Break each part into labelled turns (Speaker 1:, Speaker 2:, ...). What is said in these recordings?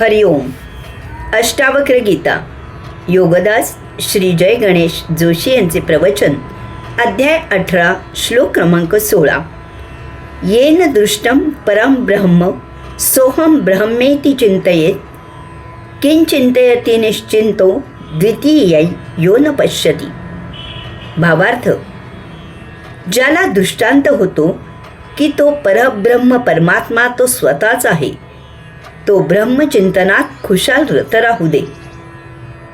Speaker 1: हरिओम. अष्टावक्र गीता योगदास श्री जय गणेश जोशी यांचे प्रवचन. अध्याय 18 श्लोक क्रमांक 16. येन दृष्टं परम ब्रह्म सोहम ब्रह्मेति चिंतयेत किं चिंतयति निश्चिंतो द्वितीयै यो न पश्यति. भावार्थ, ज्याला दृष्टांत होतो की तो परब्रह्म परमात्मा तो स्वतःच आहे, तो ब्रह्मचिंतनात खुशाल रत राहू दे.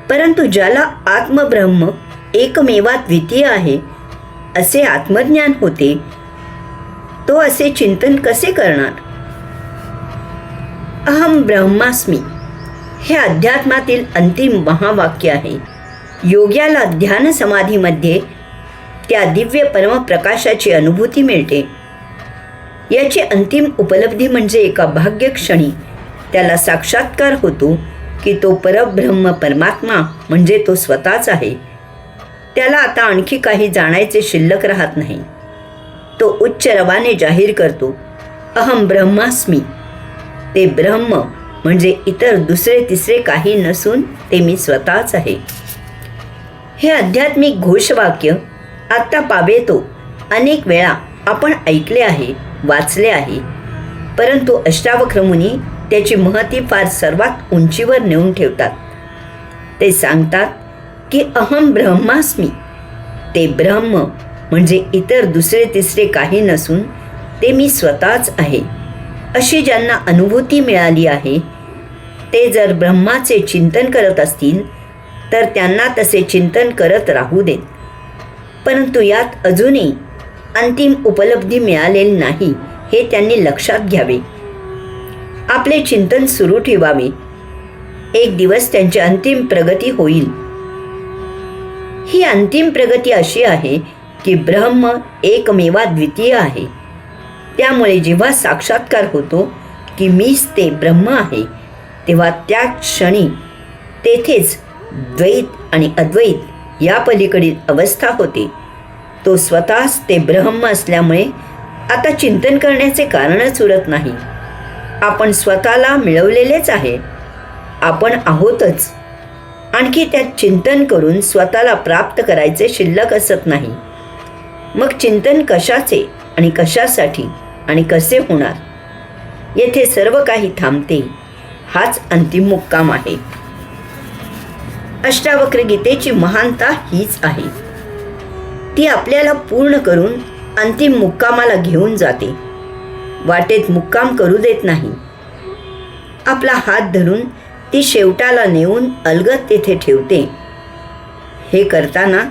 Speaker 1: परंतु ज्याला आत्मब्रह्म एकमेवा द्वितीय आहे असे आत्मज्ञान होते, तो असे चिंतन कसे करणार? अहम ब्रह्मास्मी हे अध्यात्मातील अंतिम महावाक्य आहे. योग्याला ध्यान समाधीमध्ये त्या दिव्य परमप्रकाशाची अनुभूती मिळते. याची अंतिम उपलब्धी म्हणजे एका भाग्यक्षणी त्याला साक्षात्कार होतो की तो परब्रह्म परमात्मा म्हणजे तो स्वतःच आहे. त्याला आता आणखी काही जाणायचे शिल्लक राहत नाही. तो उच्च रवाने जाहीर करतो, अहम ब्रह्मास्मी. ते ब्रह्म म्हणजे इतर दुसरे तिसरे काही नसून ते मी स्वतःच आहे. हे आध्यात्मिक घोषवाक्य आत्ता पावेतो अनेक वेळा आपण ऐकले आहे, वाचले आहे. परंतु अष्टावक्र मुनी त्याची महती फार सर्वात उंचीवर नेऊन ठेवतात. ते सांगतात की अहम ब्रह्मास्मी. ते ब्रह्म म्हणजे इतर दुसरे तिसरे काही नसून ते मी स्वतःच आहे. अशी ज्यांना अनुभूती मिळाली आहे ते जर ब्रह्माचे चिंतन करत असतील तर त्यांना तसे चिंतन करत राहू देत. परंतु यात अजूनही अंतिम उपलब्धी मिळालेली नाही हे त्यांनी लक्षात घ्यावे. आपले चिंतन सुरू ठेवावे. एक दिवस त्यांची अंतिम प्रगती होईल. ही अंतिम प्रगती अशी आहे की ब्रह्म एकमेवा द्वितीय आहे. त्यामुळे जेव्हा साक्षात्कार होतो की मीच ते ब्रह्म आहे, तेव्हा त्या क्षणी तेथेच द्वैत आणि अद्वैत या पलीकडील अवस्था होते. तो स्वतःच ते ब्रह्म असल्यामुळे आता चिंतन करण्याचे कारणच उरत नाही. आपण स्वतःला मिळवलेलेच आहे. आपण आहोतच. आणखी त्यात चिंतन करून स्वतःला प्राप्त करायचे शिल्लक असत नाही. मग चिंतन कशाचे आणि कशासाठी आणि कसे होणार? येथे सर्व काही थांबते. हाच अंतिम मुक्काम आहे. अष्टावक्र गीतेची महानता हीच आहे. ती आपल्याला पूर्ण करून अंतिम मुक्कामाला घेऊन जाते. वाटेत मुक्काम करू देत नाही. आपला हात धरून ती शेवटाला नेऊन अलगद तेथे ठेवते. हे करताना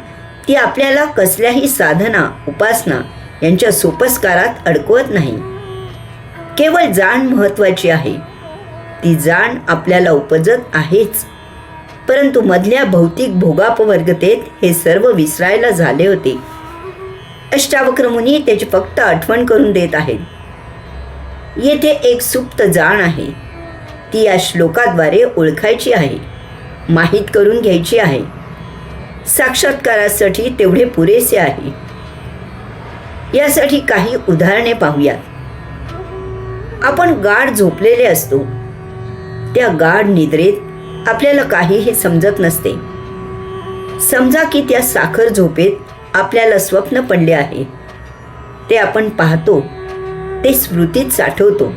Speaker 1: ती आपल्याला कसल्याही साधना उपासना यांच्या सोपस्कारात अडकवत नाही. केवळ जाण महत्त्वाची आहे. ती जाण आपल्याला उपजत आहेच. परंतु मधल्या भौतिक भोगापवर्गतेत हे सर्व विसरायला झाले होते. अष्टावक्र मुनी त्याची फक्त आठवण करून देत आहेत. येथे एक सुप्त जाण आहे. ती या श्लोकाद्वारे ओळखायची आहे, माहीत करून घ्यायची आहे. साक्षात्कारासाठी तेवढे पुरेसे आहे. यासाठी काही उदाहरणे पाहूयात. आपण गाढ झोपलेले असतो. त्या गाढ निद्रेत आपल्याला काहीही समजत नसते. समजा की त्या साखर झोपेत आपल्याला स्वप्न पडले आहे. ते आपण पाहतो, ते स्मृतीत साठवतो.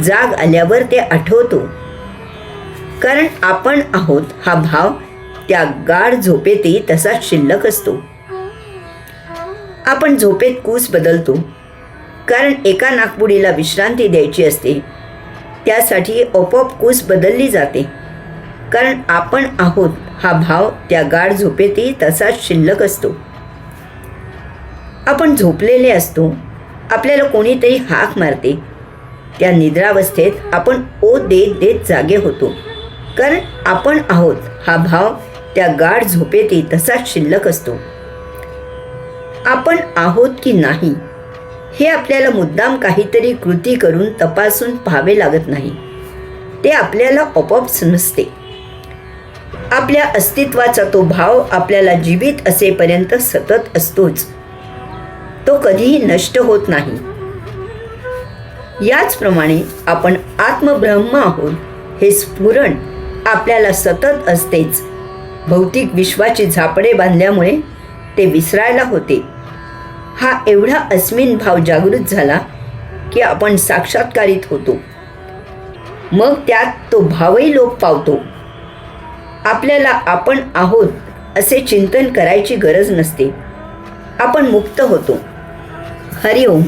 Speaker 1: जाग आल्यावर ते आठवतो. कारण आपण आहोत हा भाव त्या गाढ झोपेतही तसाच शिल्लक असतो. आपण झोपेत कूस बदलतो. कारण एका नाकपुडीला विश्रांती द्यायची असते. त्यासाठी आपोआप कूस बदलली जाते. कारण आपण आहोत हा भाव त्या गाढ झोपेतही तसाच शिल्लक असतो. आपण झोपलेले असतो. आपल्याला कोणीतरी हाक मारते. त्या निद्रावस्थेत आपण ओ देत देत जागे होतो. कारण आपण आहोत हा भाव त्या गाढ झोपेतही तसाच शिल्लक असतो. आपण आहोत की नाही हे आपल्याला मुद्दाम काहीतरी कृती करून तपासून पाहावे लागत नाही. ते आपल्याला आपोआप समजते. आपल्या अस्तित्वाचा तो भाव आपल्याला जीवित असेपर्यंत सतत असतोच. तो कधीही नष्ट होत नाही. याचप्रमाणे आपण आत्मब्रह्म आहोत हे स्फुरण आपल्याला सतत असतेच. भौतिक विश्वाची झापडे बांधल्यामुळे ते विसरायला होते. हा एवढा अस्मिन भाव जागृत झाला की आपण साक्षात्कारित होतो. मग त्यात तो भावही लोप पावतो. आपल्याला आपण आहोत असे चिंतन करायची गरज नसते. आपण मुक्त होतो. हरिओम.